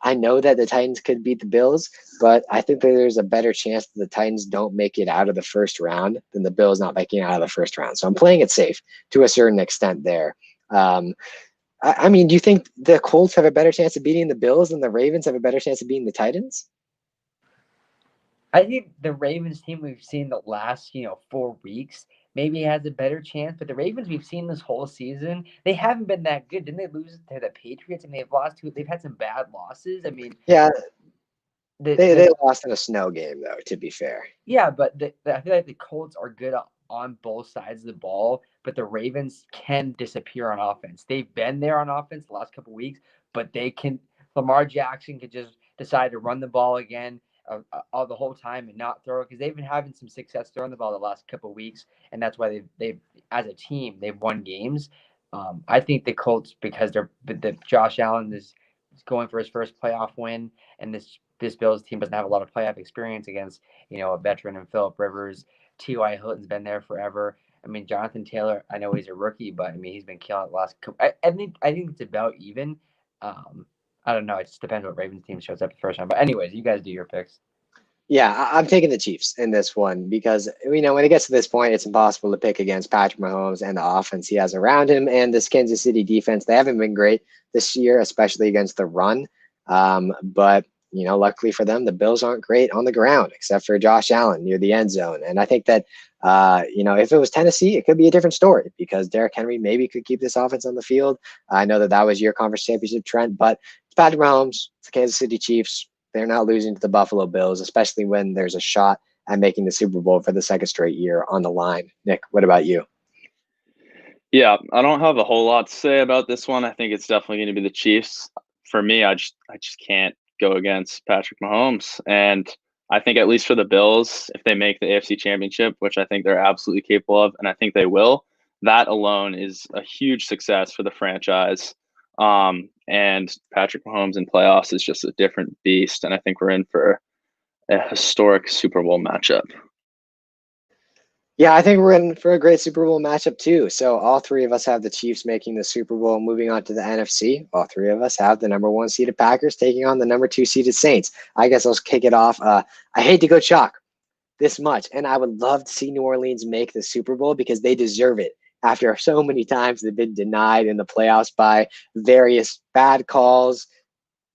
I know that the Titans could beat the Bills, but I think that there's a better chance that the Titans don't make it out of the first round than the Bills not making it out of the first round. So I'm playing it safe to a certain extent there. I mean, do you think the Colts have a better chance of beating the Bills than the Ravens have a better chance of beating the Titans? I think the Ravens team we've seen the last, 4 weeks maybe has a better chance, but the Ravens we've seen this whole season, they haven't been that good. Didn't they lose to the Patriots? I mean, they've had some bad losses. I mean, yeah, they lost in a snow game though, to be fair. Yeah, but I feel like the Colts are good on both sides of the ball, but the Ravens can disappear on offense. They've been there on offense the last couple of weeks, but Lamar Jackson could just decide to run the ball again all the whole time and not throw it, because they've been having some success throwing the ball the last couple of weeks, and that's why they've as a team they've won games. I think the Colts, because the Josh Allen is going for his first playoff win, and this Bills team doesn't have a lot of playoff experience against a veteran in Phillip Rivers. T.Y. Hilton's been there forever. I mean, Jonathan Taylor, I know he's a rookie, but I mean, he's been killing it the last couple. I think it's about even. I don't know. It just depends what Ravens team shows up the first round. But anyways, you guys do your picks. Yeah, I'm taking the Chiefs in this one because, when it gets to this point, it's impossible to pick against Patrick Mahomes and the offense he has around him. And this Kansas City defense, they haven't been great this year, especially against the run. But luckily for them, the Bills aren't great on the ground except for Josh Allen near the end zone. And I think that, if it was Tennessee, it could be a different story because Derrick Henry maybe could keep this offense on the field. I know that was your conference championship, Trent, but it's Patrick Mahomes, it's the Kansas City Chiefs. They're not losing to the Buffalo Bills, especially when there's a shot at making the Super Bowl for the second straight year on the line. Nick, what about you? Yeah, I don't have a whole lot to say about this one. I think it's definitely going to be the Chiefs. For me, I just can't go against Patrick Mahomes. And I think at least for the Bills, if they make the AFC Championship, which I think they're absolutely capable of, and I think they will, that alone is a huge success for the franchise. And Patrick Mahomes in playoffs is just a different beast. And I think we're in for a historic Super Bowl matchup. Yeah, I think we're in for a great Super Bowl matchup too. So all three of us have the Chiefs making the Super Bowl. Moving on to the NFC, all three of us have the number 1 seeded Packers taking on the number 2 seeded Saints. I guess I'll kick it off. I hate to go chalk this much, and I would love to see New Orleans make the Super Bowl because they deserve it. After so many times they've been denied in the playoffs by various bad calls,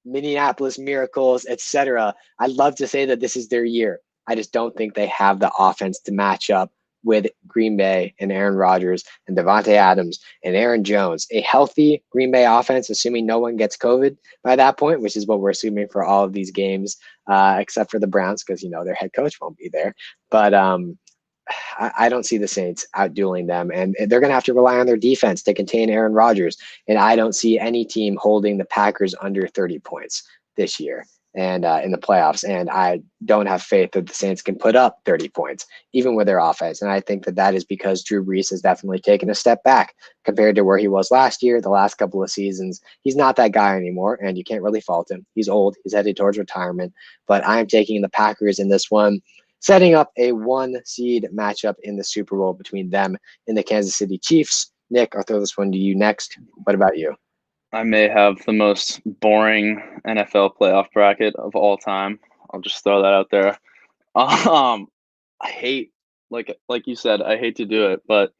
Minneapolis miracles, etc. I'd love to say that this is their year. I just don't think they have the offense to match up with Green Bay and Aaron Rodgers and Devontae Adams and Aaron Jones. A healthy Green Bay offense, assuming no one gets COVID by that point, which is what we're assuming for all of these games, except for the Browns because, their head coach won't be there. But I don't see the Saints outdueling them, and they're going to have to rely on their defense to contain Aaron Rodgers. And I don't see any team holding the Packers under 30 points this year and in the playoffs. And I don't have faith that the Saints can put up 30 points, even with their offense. And I think that is because Drew Brees has definitely taken a step back compared to where he was last year, the last couple of seasons. He's not that guy anymore, and you can't really fault him. He's old. He's headed towards retirement. But I am taking the Packers in this one, setting up a 1 seed matchup in the Super Bowl between them and the Kansas City Chiefs. Nick, I'll throw this one to you next. What about you? I may have the most boring NFL playoff bracket of all time. I'll just throw that out there. I hate, like you said, I hate to do it, but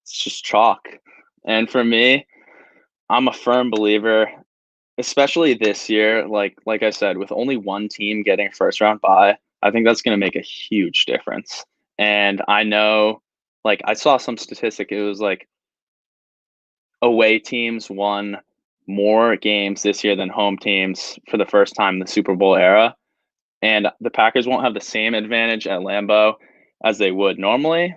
it's just chalk. And for me, I'm a firm believer, especially this year, like I said, with only one team getting first round bye, I think that's going to make a huge difference. And I know, I saw some statistic, it was like away teams won more games this year than home teams for the first time in the Super Bowl era. And the Packers won't have the same advantage at Lambeau as they would normally.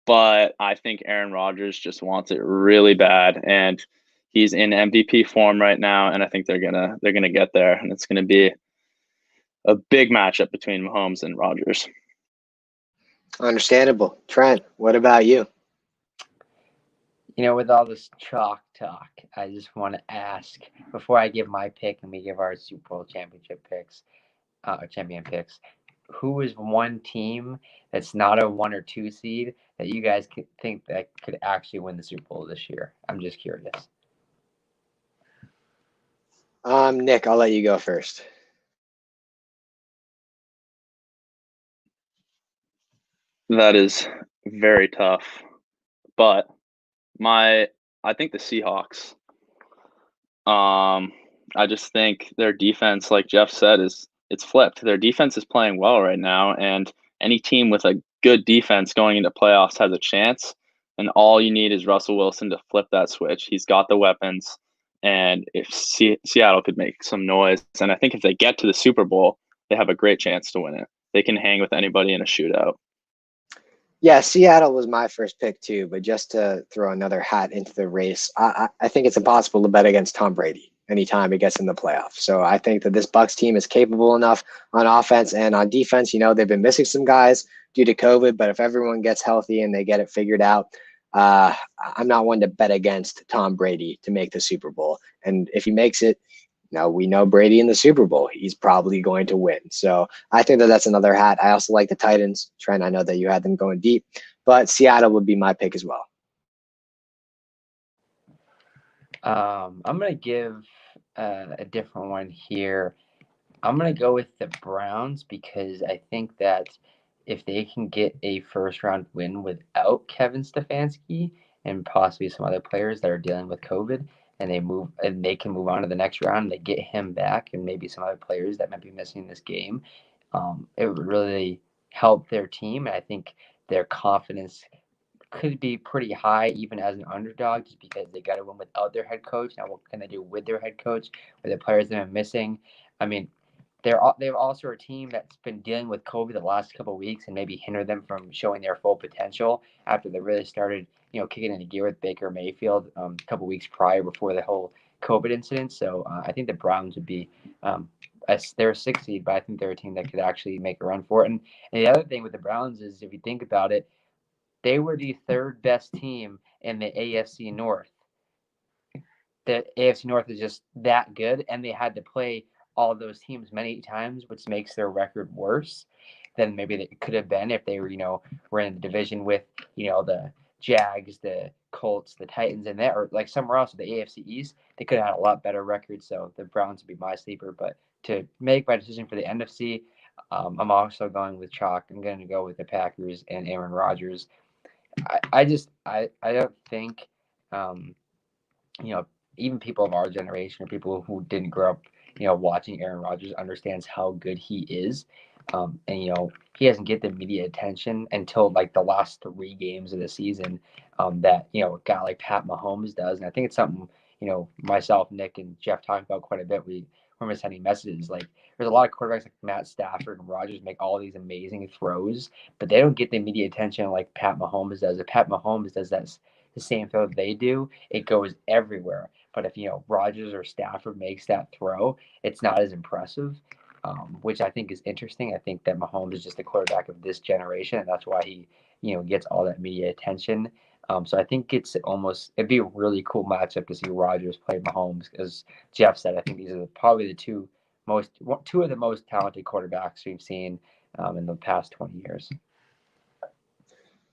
But I think Aaron Rodgers just wants it really bad. And he's in MVP form right now. And I think they're gonna get there. And it's gonna be a big matchup between Mahomes and Rodgers. Understandable. Trent, what about you? With all this chalk talk, I just want to ask before I give my pick and we give our Super Bowl championship picks, champion picks, who is one team that's not a 1 or 2 seed that you guys think that could actually win the Super Bowl this year? I'm just curious. Nick, I'll let you go first. That is very tough, but I think the Seahawks. I just think their defense, like Jeff said, it's flipped. Their defense is playing well right now, and any team with a good defense going into playoffs has a chance. And all you need is Russell Wilson to flip that switch. He's got the weapons, and if Seattle could make some noise, and I think if they get to the Super Bowl, they have a great chance to win it. They can hang with anybody in a shootout. Yeah, Seattle was my first pick too, but just to throw another hat into the race, I think it's impossible to bet against Tom Brady anytime he gets in the playoffs. So I think that this Bucs team is capable enough on offense and on defense. They've been missing some guys due to COVID, but if everyone gets healthy and they get it figured out, I'm not one to bet against Tom Brady to make the Super Bowl. And if he makes it, we know Brady in the Super Bowl. He's probably going to win. So I think that that's another hat. I also like the Titans. Trent, I know that you had them going deep, but Seattle would be my pick as well. I'm going to give a different one here. I'm going to go with the Browns because I think that if they can get a first-round win without Kevin Stefanski and possibly some other players that are dealing with COVID, and they can move on to the next round, and they get him back and maybe some other players that might be missing in this game, it would really help their team. And I think their confidence could be pretty high even as an underdog, just because they got to win without their head coach. Now, what can they do with their head coach, with the players that are missing? I mean, they've also a team that's been dealing with COVID the last couple of weeks and maybe hindered them from showing their full potential after they really started, kicking into gear with Baker Mayfield a couple of weeks prior before the whole COVID incident. So I think the Browns would be they're a 6 seed, but I think they're a team that could actually make a run for it. And the other thing with the Browns is, if you think about it, they were the third best team in the AFC North. The AFC North is just that good, and they had to play all of those teams many times, which makes their record worse than maybe they could have been if they were in the division with, the Jags, the Colts, the Titans, and that, or like somewhere else, the AFC East. They could have had a lot better record. So the Browns would be my sleeper. But to make my decision for the NFC, I'm also going with chalk. I'm going to go with the Packers and Aaron Rodgers. I don't think, even people of our generation or people who didn't grow up, watching Aaron Rodgers understands how good he is. And, he doesn't get the media attention until like the last 3 games of the season that, a guy like Pat Mahomes does. And I think it's something, myself, Nick, and Jeff talked about quite a bit. We were sending messages like, there's a lot of quarterbacks like Matt Stafford and Rodgers make all these amazing throws, but they don't get the media attention like Pat Mahomes does. If Pat Mahomes does that the same throw that they do, it goes everywhere. But if Rodgers or Stafford makes that throw, it's not as impressive, which I think is interesting. I think that Mahomes is just the quarterback of this generation, and that's why he gets all that media attention. So I think it'd be a really cool matchup to see Rodgers play Mahomes, because Jeff said I think these are probably two of the most talented quarterbacks we've seen in the past 20 years.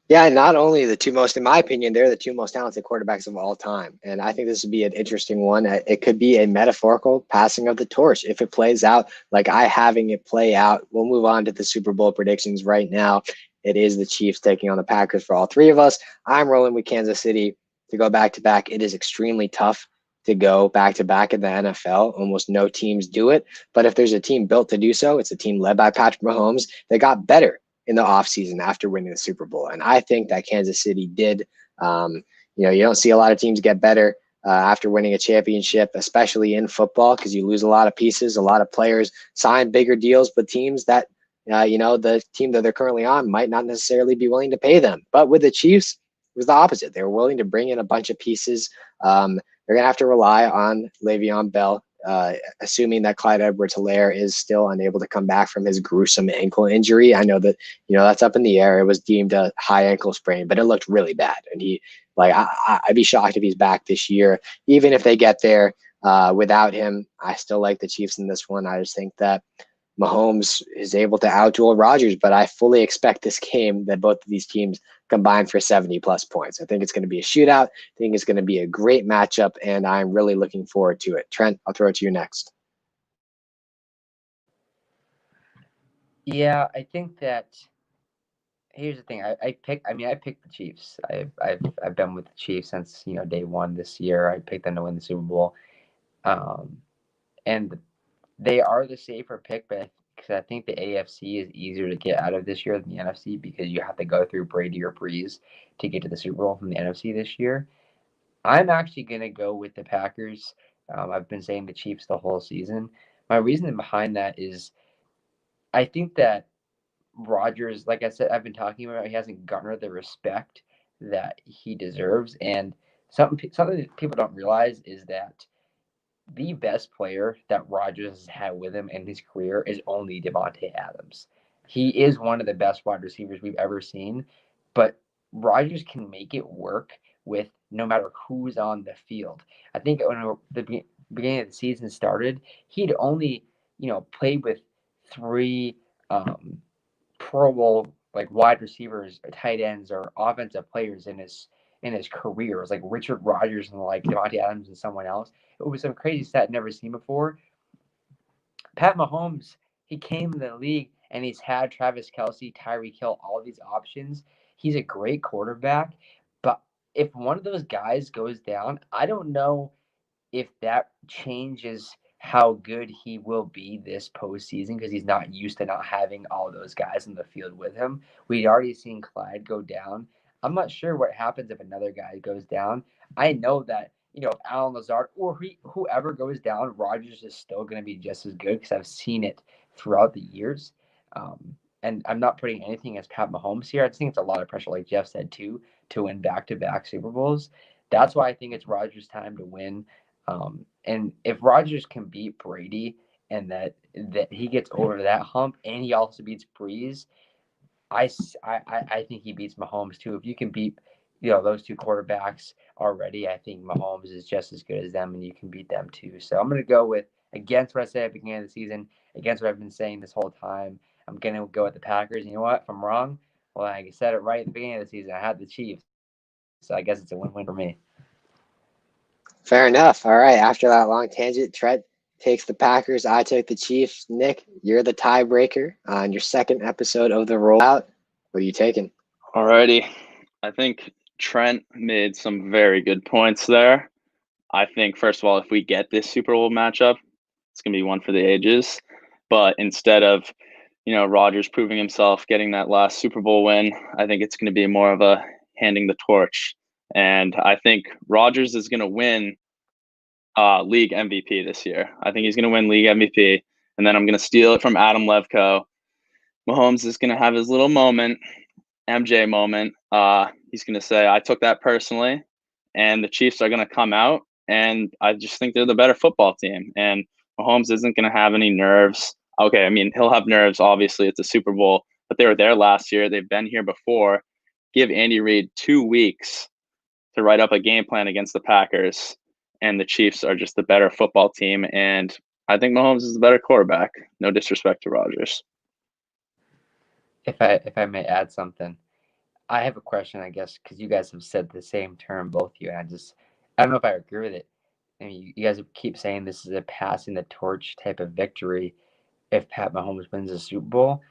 Yeah, not only the two most, in my opinion, they're the two most talented quarterbacks of all time. And I think this would be an interesting one. It could be a metaphorical passing of the torch. If it plays out like having it play out, we'll move on to the Super Bowl predictions right now. It is the Chiefs taking on the Packers for all 3 of us. I'm rolling with Kansas City to go back-to-back. It is extremely tough to go back-to-back in the NFL. Almost no teams do it. But if there's a team built to do so, it's a team led by Patrick Mahomes. They got better in the offseason after winning the Super Bowl. And I think that Kansas City did. You don't see a lot of teams get better after winning a championship, especially in football, because you lose a lot of pieces, a lot of players sign bigger deals, but teams that, the team that they're currently on might not necessarily be willing to pay them. But with the Chiefs, it was the opposite. They were willing to bring in a bunch of pieces. They're going to have to rely on Le'Veon Bell, assuming that Clyde Edwards-Helaire is still unable to come back from his gruesome ankle injury. I know that, that's up in the air. It was deemed a high ankle sprain, but it looked really bad. And I'd be shocked if he's back this year. Even if they get there without him, I still like the Chiefs in this one. I just think that Mahomes is able to outduel Rodgers, but I fully expect this game that both of these teams combine for 70-plus points. I think it's going to be a shootout. I think it's going to be a great matchup, and I'm really looking forward to it. Trent, I'll throw it to you next. Yeah, I think that here's the thing. I picked the Chiefs. I've been with the Chiefs since day one this year. I picked them to win the Super Bowl, and they are the safer pick, but because I think the AFC is easier to get out of this year than the NFC, because you have to go through Brady or Breeze to get to the Super Bowl from the NFC this year. I'm actually going to go with the Packers. I've been saying the Chiefs the whole season. My reason behind that is I think that Rodgers, like I said, I've been talking about, he hasn't garnered the respect that he deserves. And something that people don't realize is that the best player that Rodgers has had with him in his career is only Devontae Adams. He is one of the best wide receivers we've ever seen, but Rodgers can make it work with no matter who's on the field. I think when the beginning of the season started, he'd only, played with 3 Pro Bowl like wide receivers, or tight ends, or offensive players in his career. It was like Richard Rodgers and like Devontae Adams and someone else. It was some crazy stat never seen before. Pat Mahomes, he came in the league and he's had Travis Kelce, Tyreek Hill, all these options. He's a great quarterback, but if one of those guys goes down, I don't know if that changes how good he will be this postseason, because he's not used to not having all those guys in the field with him. We'd already seen Clyde go down. I'm not sure what happens if another guy goes down. I know that, if Alan Lazard or whoever goes down, Rodgers is still going to be just as good, because I've seen it throughout the years. And I'm not putting anything as Pat Mahomes here. I just think it's a lot of pressure, like Jeff said, too, to win back-to-back Super Bowls. That's why I think it's Rodgers' time to win. And if Rodgers can beat Brady and that he gets over that hump, and he also beats Breeze, I think he beats Mahomes too. If you can beat those two quarterbacks already, I think Mahomes is just as good as them, and you can beat them too. So I'm going to go with, against what I said at the beginning of the season, against what I've been saying this whole time. I'm going to go with the Packers. You know what? If I'm wrong, well, I said it right at the beginning of the season. I had the Chiefs, so I guess it's a win-win for me. Fair enough. All right. After that long tangent, Trent takes the Packers. I took the Chiefs. Nick, you're the tiebreaker on your second episode of the Rollout. What are you taking? Alrighty. I think Trent made some very good points there. I think, first of all, if we get this Super Bowl matchup, it's going to be one for the ages. But instead of, Rodgers proving himself, getting that last Super Bowl win, I think it's going to be more of a handing the torch. And I think Rodgers is going to win league MVP this year. I think he's going to win league MVP. And then I'm going to steal it from Adam Levko. Mahomes is going to have his little moment, MJ moment. He's going to say, I took that personally. And the Chiefs are going to come out. And I just think they're the better football team. And Mahomes isn't going to have any nerves. Okay, I mean, he'll have nerves. Obviously, it's a Super Bowl. But they were there last year. They've been here before. Give Andy Reid 2 weeks to write up a game plan against the Packers. And the Chiefs are just the better football team. And I think Mahomes is the better quarterback. No disrespect to Rodgers. If I may add something, I have a question, I guess, because you guys have said the same term, both of you. And I don't know if I agree with it. I mean, you guys keep saying this is a passing the torch type of victory if Pat Mahomes wins the Super Bowl.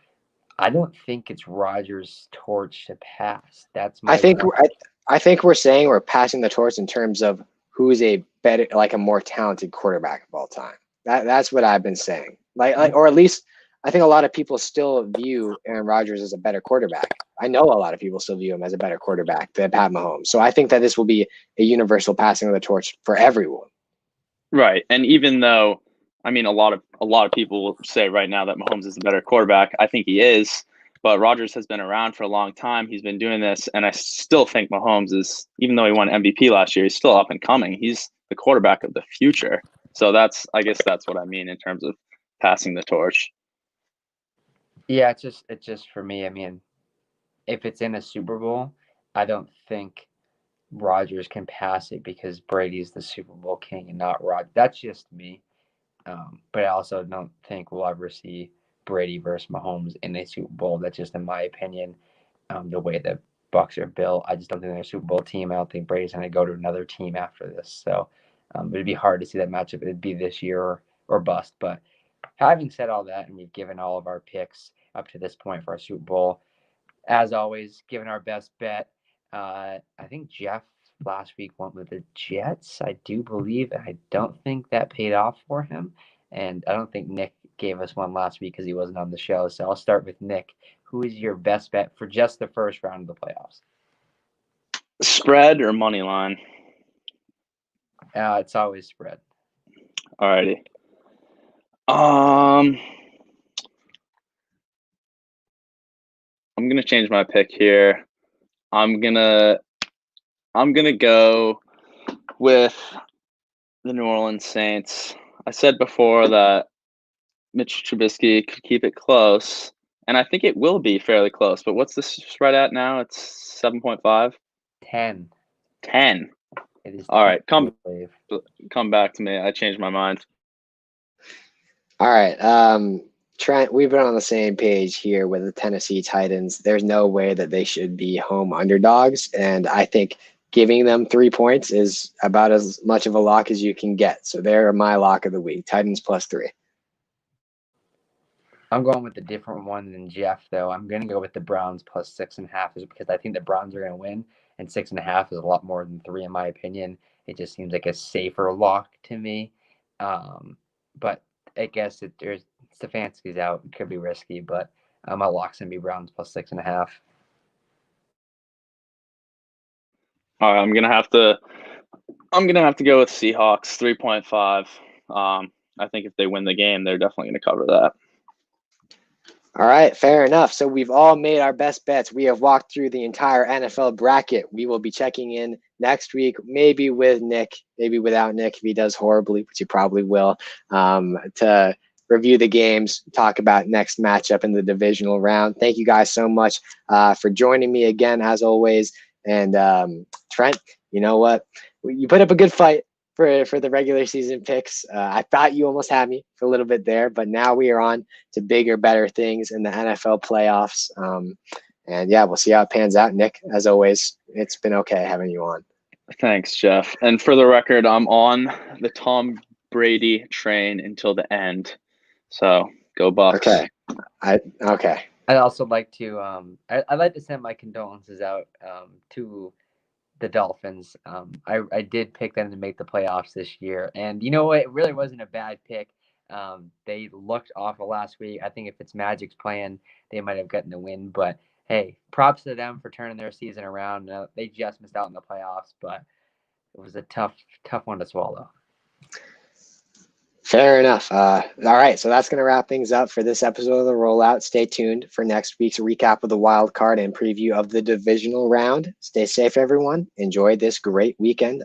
I don't think it's Rodgers' torch to pass. That's my. I think we're saying we're passing the torch in terms of who's a better, like a more talented quarterback of all time. That's what I've been saying. Like, or at least I think a lot of people still view Aaron Rodgers as a better quarterback. I know a lot of people still view him as a better quarterback than Pat Mahomes. So I think that this will be a universal passing of the torch for everyone. Right. And even though, I mean, a lot of people will say right now that Mahomes is a better quarterback. I think he is, but Rodgers has been around for a long time. He's been doing this, and I still think Mahomes is, even though he won MVP last year, he's still up and coming. He's the quarterback of the future. So I guess that's what I mean in terms of passing the torch. Yeah, it's just for me. I mean, if it's in a Super Bowl, I don't think Rodgers can pass it because Brady's the Super Bowl king and not Rodgers. That's just me. But I also don't think we'll ever see Brady versus Mahomes in a Super Bowl. That's just in my opinion. The way the Bucs are built, I just don't think they're a Super Bowl team. I don't think Brady's going to go to another team after this. So it'd be hard to see that matchup. It'd be this year or bust. But having said all that, and we've given all of our picks up to this point for our Super Bowl, as always, given our best bet. I think Jeff last week went with the Jets, I do believe. I don't think that paid off for him. And I don't think Nick gave us one last week because he wasn't on the show. So I'll start with Nick. Who is your best bet for just the first round of the playoffs? Spread or money line? It's always spread. Alrighty. I'm gonna change my pick here. I'm gonna go with the New Orleans Saints. I said before that Mitch Trubisky could keep it close, and I think it will be fairly close. But what's the spread at now? It's 7.5? 10. 10. It is. All right, come back to me. I changed my mind. All right. Trent, we've been on the same page here with the Tennessee Titans. There's no way that they should be home underdogs, and I think giving them 3 points is about as much of a lock as you can get. So they're my lock of the week. Titans +3. I'm going with a different one than Jeff, though. I'm going to go with the Browns +6.5, because I think the Browns are going to win, and 6.5 is a lot more than 3 in my opinion. It just seems like a safer lock to me. But I guess there's Stefanski's out. It could be risky, but my lock's going to be Browns plus 6.5. All right, I'm gonna have to go with Seahawks 3.5. I think if they win the game, they're definitely gonna cover that. All right, fair enough. So we've all made our best bets. We have walked through the entire NFL bracket. We will be checking in next week, maybe with Nick, maybe without Nick if he does horribly, which he probably will, to review the games, talk about next matchup in the divisional round. Thank you guys so much for joining me again, as always. And Trent, you know what? You put up a good fight for the regular season picks. I thought you almost had me for a little bit there, but now we are on to bigger, better things in the NFL playoffs. And yeah, we'll see how it pans out. Nick, as always, it's been okay having you on. Thanks, Jeff. And for the record, I'm on the Tom Brady train until the end. So go Bucks. Okay. Okay. I'd also like to I'd like to send my condolences out to the Dolphins. I did pick them to make the playoffs this year, and you know what? It really wasn't a bad pick. They looked awful last week. I think if Fitzmagic's playing, they might have gotten the win. But hey, props to them for turning their season around. They just missed out in the playoffs, but it was a tough one to swallow. Fair enough. All right, so that's going to wrap things up for this episode of the Rollout. Stay tuned for next week's recap of the wild card and preview of the divisional round. Stay safe, everyone. Enjoy this great weekend